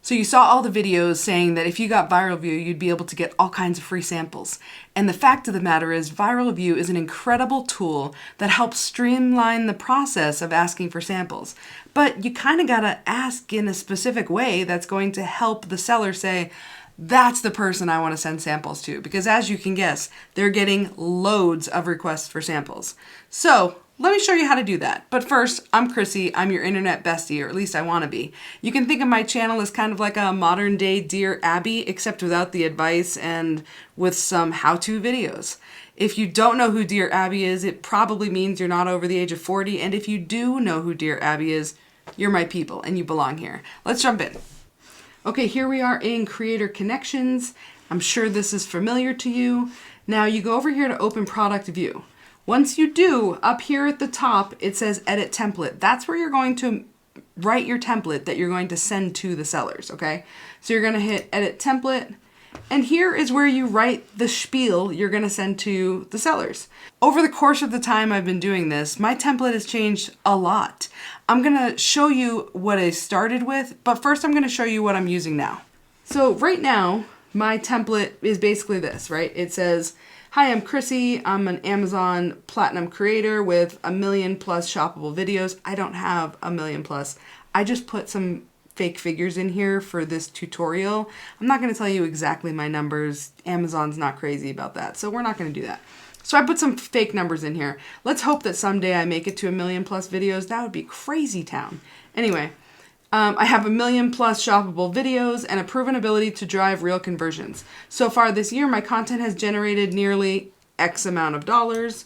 So you saw all the videos saying that if you got ViralVue, you'd be able to get all kinds of free samples. And the fact of the matter is ViralVue is an incredible tool that helps streamline the process of asking for samples. But you kind of got to ask in a specific way that's going to help the seller say, that's the person I want to send samples to. Because as you can guess, they're getting loads of requests for samples. So let me show you how to do that. But first, I'm Krissy. I'm your internet bestie, or at least I want to be. You can think of my channel as kind of like a modern day Dear Abby, except without the advice and with some how-to videos. If you don't know who Dear Abby is, it probably means you're not over the age of 40. And if you do know who Dear Abby is, you're my people and you belong here. Let's jump in. Okay, here we are in Creator Connections. I'm sure this is familiar to you. Now you go over here to Open Product View. Once you do, up here at the top, it says Edit Template. That's where you're going to write your template that you're going to send to the sellers, okay? So you're going to hit Edit Template, and here is where you write the spiel you're going to send to the sellers. Over the course of the time I've been doing this, my template has changed a lot. I'm going to show you what I started with, but first I'm going to show you what I'm using now. So right now, my template is basically this, right? It says, hi, I'm Krissy. I'm an Amazon Platinum creator with 1 million plus shoppable videos. I don't have 1 million plus. I just put some fake figures in here for this tutorial. I'm not going to tell you exactly my numbers. Amazon's not crazy about that, so we're not going to do that. So I put some fake numbers in here. Let's hope that someday I make it to 1 million plus videos. That would be crazy town. Anyway, I have 1 million plus shoppable videos and a proven ability to drive real conversions. So far this year, my content has generated nearly X amount of dollars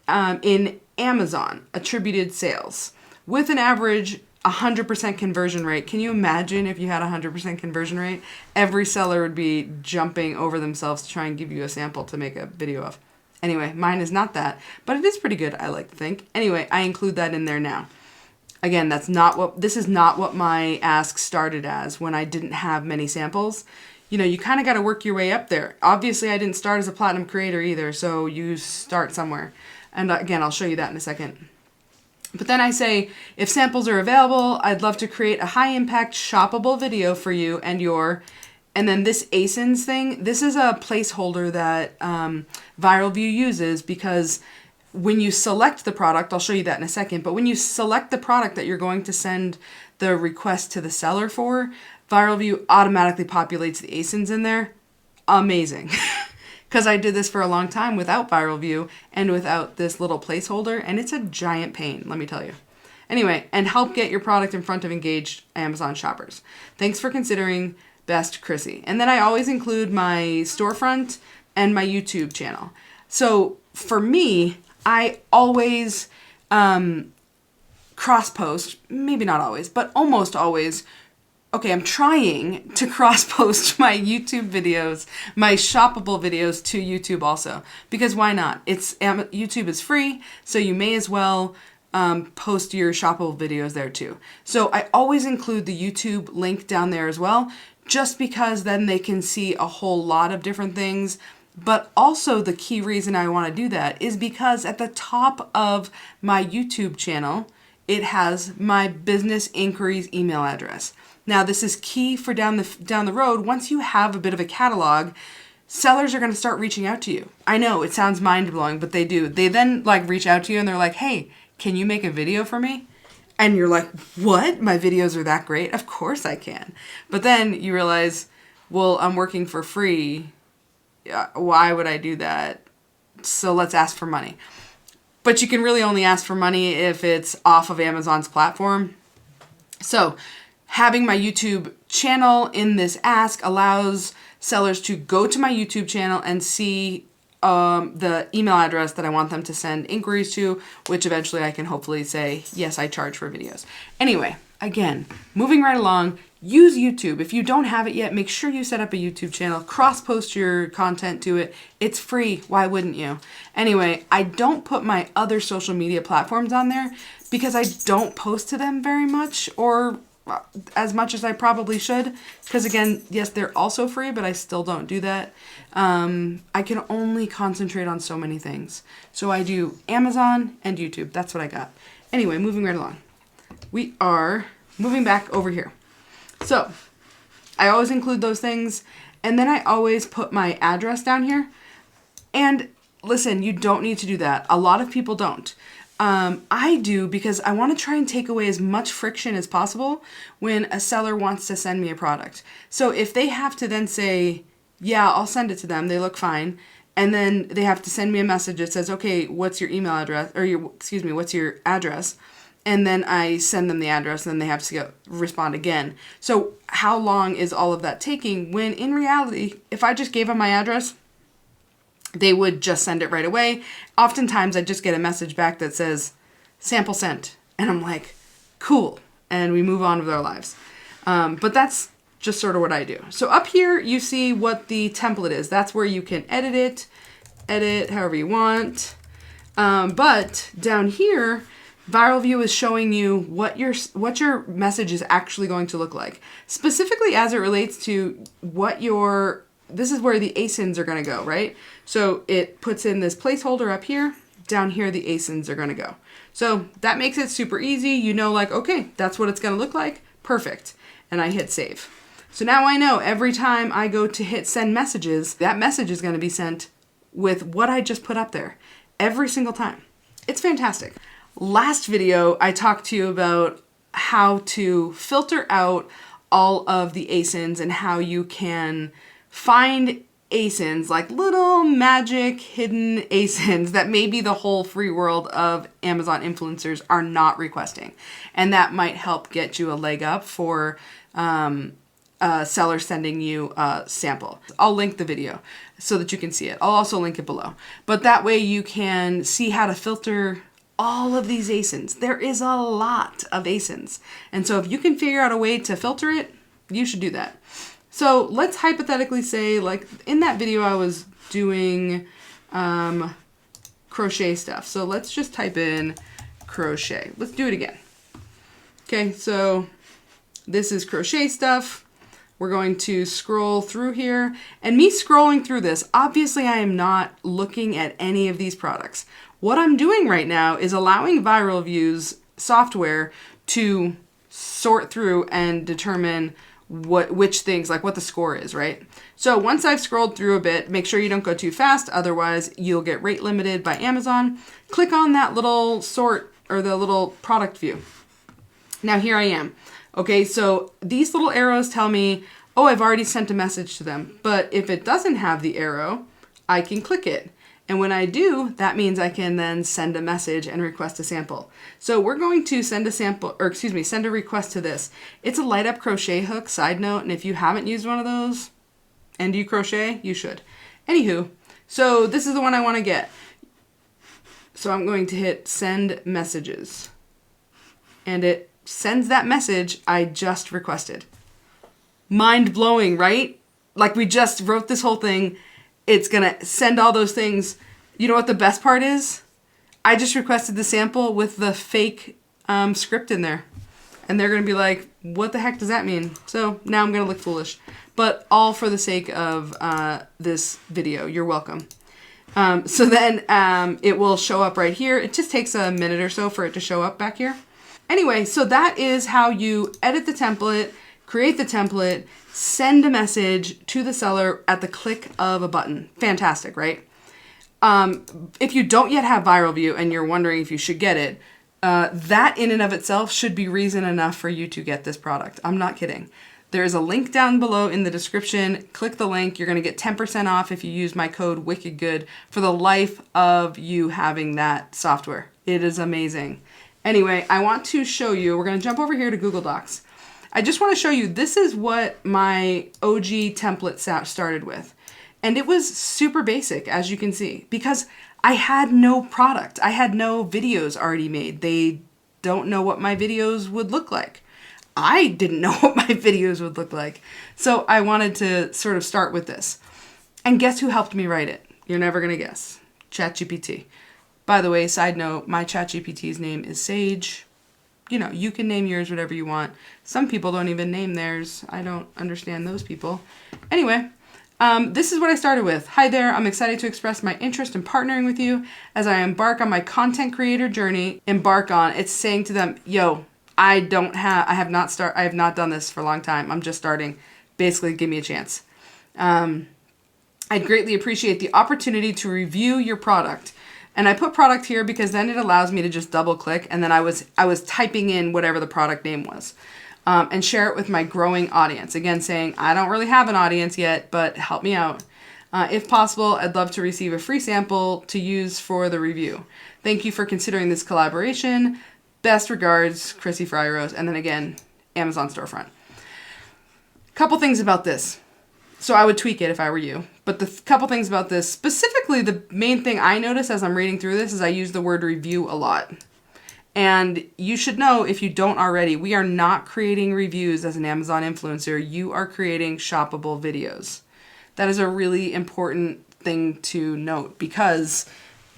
in Amazon attributed sales with an average 100% conversion rate. Can you imagine if you had a 100% conversion rate? Every seller would be jumping over themselves to try and give you a sample to make a video of. Anyway, mine is not that, but it is pretty good, I like to think. Anyway, I include that in there now. Again, this is not what my ask started as when I didn't have many samples. You know, you kind of got to work your way up there. Obviously, I didn't start as a platinum creator either, so you start somewhere. And again, I'll show you that in a second. But then I say, if samples are available, I'd love to create a high-impact shoppable video for you and your... And then this ASINs thing, this is a placeholder that ViralVue uses because when you select the product, I'll show you that in a second, but when you select the product that you're going to send the request to the seller for, ViralVue automatically populates the ASINs in there. Amazing. Because I did this for a long time without ViralVue and without this little placeholder, and it's a giant pain, let me tell you. Anyway, and help get your product in front of engaged Amazon shoppers. Thanks for considering Best Krissy. And then I always include my storefront and my YouTube channel. So for me, I always cross-post, maybe not always, but almost always. Okay, I'm trying to cross-post my YouTube videos, my shoppable videos to YouTube also. Because why not? YouTube is free, so you may as well post your shoppable videos there too. So I always include the YouTube link down there as well, just because then they can see a whole lot of different things. But also the key reason I want to do that is because at the top of my YouTube channel, it has my business inquiries email address. Now this is key for down the road. Once you have a bit of a catalog, sellers are going to start reaching out to you. I know it sounds mind-blowing, but they do. They then reach out to you and they're like, hey, can you make a video for me? And you're like, what? My videos are that great? Of course I can. But then you realize, well, I'm working for free. Why would I do that? So let's ask for money. But you can really only ask for money if it's off of Amazon's platform. So having my YouTube channel in this ask allows sellers to go to my YouTube channel and see the email address that I want them to send inquiries to, which eventually I can hopefully say, yes, I charge for videos. Anyway, again, moving right along, use YouTube. If you don't have it yet, make sure you set up a YouTube channel, cross-post your content to it. It's free. Why wouldn't you? Anyway, I don't put my other social media platforms on there because I don't post to them very much or as much as I probably should. Because again, yes, they're also free, but I still don't do that. I can only concentrate on so many things. So I do Amazon and YouTube. That's what I got. Anyway, moving right along. We are moving back over here. So I always include those things. And then I always put my address down here. And listen, you don't need to do that. A lot of people don't. I do because I want to try and take away as much friction as possible when a seller wants to send me a product. So if they have to then say, yeah, I'll send it to them, they look fine, and then they have to send me a message that says, okay, what's your email address, or what's your address? And then I send them the address, and then they have to respond again. So how long is all of that taking when in reality, if I just gave them my address, they would just send it right away. Oftentimes I just get a message back that says sample sent. And I'm like, cool. And we move on with our lives. But that's just sort of what I do. So up here, you see what the template is. That's where you can edit however you want. But down here, ViralVue is showing you what your message is actually going to look like. Specifically as it relates to this is where the ASINs are going to go, right? So it puts in this placeholder up here. Down here, the ASINs are going to go. So that makes it super easy. You know, like, okay, that's what it's going to look like. Perfect. And I hit save. So now I know every time I go to hit send messages, that message is going to be sent with what I just put up there every single time. It's fantastic. Last video, I talked to you about how to filter out all of the ASINs and how you can find ASINs, like little magic hidden ASINs that maybe the whole free world of Amazon influencers are not requesting. And that might help get you a leg up for a seller sending you a sample. I'll link the video so that you can see it. I'll also link it below. But that way you can see how to filter all of these ASINs. There is a lot of ASINs. And so if you can figure out a way to filter it, you should do that. So let's hypothetically say, like in that video I was doing crochet stuff. So let's just type in crochet. Let's do it again. Okay, so this is crochet stuff. We're going to scroll through here. And me scrolling through this, obviously I am not looking at any of these products. What I'm doing right now is allowing ViralVue's software to sort through and determine which things, like what the score is, right? So once I've scrolled through a bit, make sure you don't go too fast, otherwise you'll get rate limited by Amazon. Click on that little sort or the little product view. Now here I am. Okay, so these little arrows tell me, oh, I've already sent a message to them. But if it doesn't have the arrow, I can click it. And when I do, that means I can then send a message and request a sample. So we're going to send a request to this. It's a light up crochet hook, side note, and if you haven't used one of those and you crochet, you should. Anywho, so this is the one I want to get. So I'm going to hit send messages. And it sends that message I just requested. Mind blowing, right? Like we just wrote this whole thing. It's going to send all those things. You know what the best part is? I just requested the sample with the fake script in there. And they're going to be like, what the heck does that mean? So now I'm going to look foolish. But all for the sake of this video. You're welcome. So then it will show up right here. It just takes a minute or so for it to show up back here. Anyway, so that is how you edit the template, create the template, send a message to the seller at the click of a button. Fantastic, right? If you don't yet have ViralVue and you're wondering if you should get it, that in and of itself should be reason enough for you to get this product. I'm not kidding. There's a link down below in the description. Click the link. You're going to get 10% off if you use my code WICKEDGOOD for the life of you having that software. It is amazing. Anyway, I want to show you, we're going to jump over here to Google Docs. I just want to show you, this is what my OG template started with. And it was super basic, as you can see, because I had no product. I had no videos already made. They don't know what my videos would look like. I didn't know what my videos would look like. So I wanted to sort of start with this. And guess who helped me write it? You're never going to guess. ChatGPT. By the way, side note, my ChatGPT's name is Sage. You know, you can name yours whatever you want. Some people don't even name theirs. I don't understand those people. Anyway, this is what I started with. Hi there, I'm excited to express my interest in partnering with you as I embark on my content creator journey. It's saying to them, yo, I have not done this for a long time. I'm just starting. basically give me a chance. I'd greatly appreciate the opportunity to review your product. And I put product here because then it allows me to just double click, and then I was typing in whatever the product name was. And share it with my growing audience. Again, saying, I don't really have an audience yet, but help me out. If possible, I'd love to receive a free sample to use for the review. Thank you for considering this collaboration. Best regards, Krissy Freirose. And then again, Amazon storefront. Couple things about this. So I would tweak it if I were you. But the couple things about this, specifically the main thing I notice as I'm reading through this is I use the word review a lot. And you should know, if you don't already, we are not creating reviews as an Amazon influencer. You are creating shoppable videos. That is a really important thing to note, because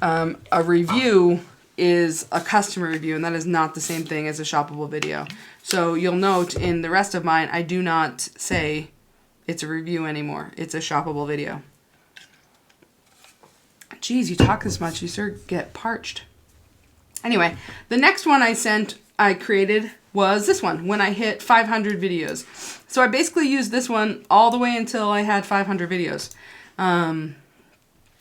a review is a customer review, and that is not the same thing as a shoppable video. So you'll note in the rest of mine, I do not say it's a review anymore. It's a shoppable video. Geez, you talk this much, you sort of get parched. Anyway, the next one I created was this one, when I hit 500 videos. So I basically used this one all the way until I had 500 videos.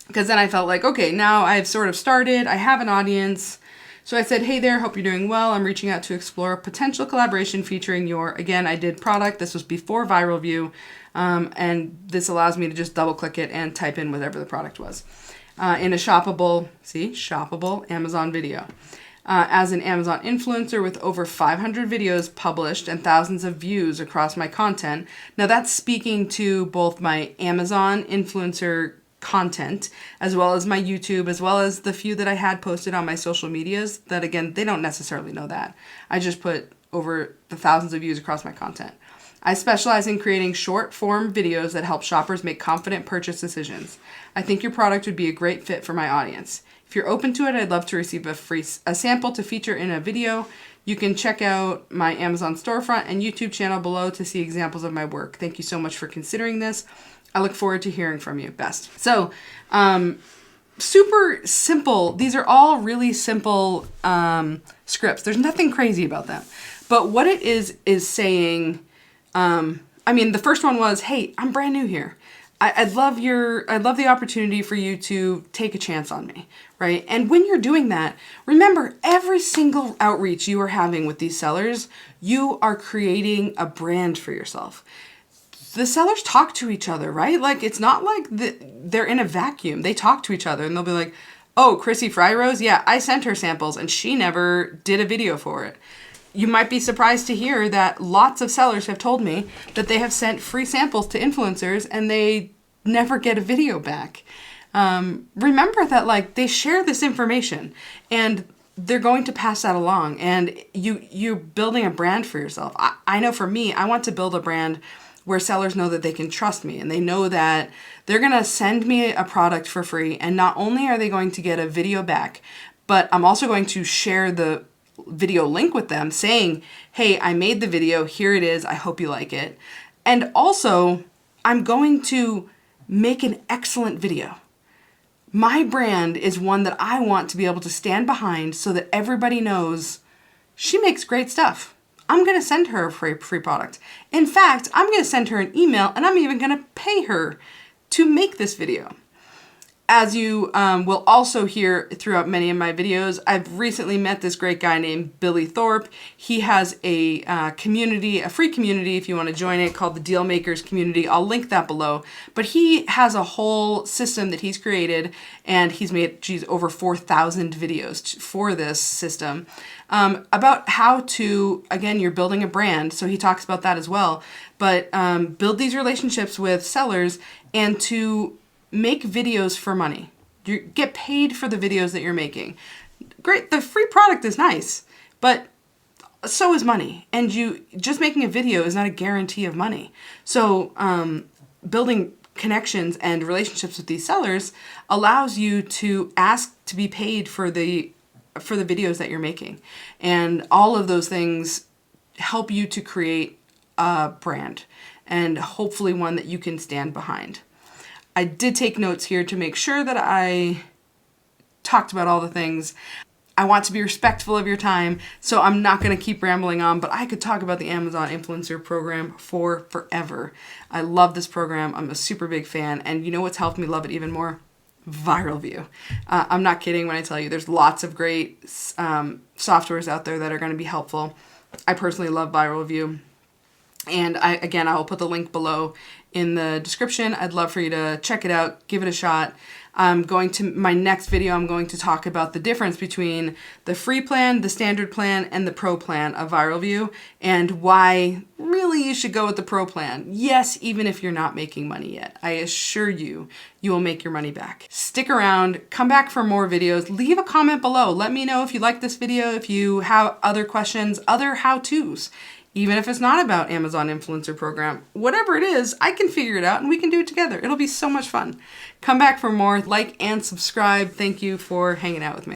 Because then I felt like, okay, now I've sort of started, I have an audience. So I said, hey there, hope you're doing well. I'm reaching out to explore a potential collaboration featuring your, again, I did product. This was before ViralVue. And this allows me to just double click it and type in whatever the product was. In a shoppable Amazon video. As an Amazon influencer with over 500 videos published and thousands of views across my content. Now that's speaking to both my Amazon influencer content, as well as my YouTube, as well as the few that I had posted on my social medias that, again, they don't necessarily know that. I just put over the thousands of views across my content. I specialize in creating short form videos that help shoppers make confident purchase decisions. I think your product would be a great fit for my audience. If you're open to it, I'd love to receive a sample to feature in a video. You can check out my Amazon storefront and YouTube channel below to see examples of my work. Thank you so much for considering this. I look forward to hearing from you. Best. So, super simple. These are all really simple scripts. There's nothing crazy about them. But what it is saying, the first one was, hey, I'm brand new here. I'd love the opportunity for you to take a chance on me, right? And when you're doing that, remember, every single outreach you are having with these sellers, you are creating a brand for yourself. The sellers talk to each other, right? Like, it's not like they're in a vacuum. They talk to each other and they'll be like, oh, Krissy Freirose, yeah, I sent her samples and she never did a video for it. You might be surprised to hear that lots of sellers have told me that they have sent free samples to influencers and they never get a video back. Remember that, like, they share this information and they're going to pass that along, and you're building a brand for yourself. I know for me, I want to build a brand where sellers know that they can trust me and they know that they're going to send me a product for free. And not only are they going to get a video back, but I'm also going to share the video link with them saying, hey, I made the video, here it is, I hope you like it. And also, I'm going to make an excellent video. My brand is one that I want to be able to stand behind so that everybody knows she makes great stuff. I'm going to send her a free product. In fact, I'm going to send her an email and I'm even going to pay her to make this video. As you will also hear throughout many of my videos, I've recently met this great guy named Billy Thorpe. He has a community, a free community if you want to join it, called the Deal Makers Community. I'll link that below. But he has a whole system that he's created, and he's made, over 4,000 videos for this system about how to, again, you're building a brand. So he talks about that as well. But build these relationships with sellers and to make videos for money. You get paid for the videos that you're making. Great, the free product is nice, but so is money. And you just making a video is not a guarantee of money. So building connections and relationships with these sellers allows you to ask to be paid for the videos that you're making. And all of those things help you to create a brand, and hopefully one that you can stand behind. I did take notes here to make sure that I talked about all the things. I want to be respectful of your time, so I'm not going to keep rambling on, but I could talk about the Amazon Influencer Program for forever. I love this program. I'm a super big fan, and you know what's helped me love it even more? ViralVue. I'm not kidding when I tell you there's lots of great softwares out there that are going to be helpful. I personally love ViralVue. And I will put the link below in the description. I'd love for you to check it out, give it a shot. My next video, I'm going to talk about the difference between the free plan, the standard plan, and the pro plan of ViralVue, and why really you should go with the pro plan. Yes, even if you're not making money yet. I assure you, you will make your money back. Stick around, come back for more videos, leave a comment below. Let me know if you like this video, if you have other questions, other how-tos. Even if it's not about Amazon Influencer Program, whatever it is, I can figure it out and we can do it together. It'll be so much fun. Come back for more, like and subscribe. Thank you for hanging out with me.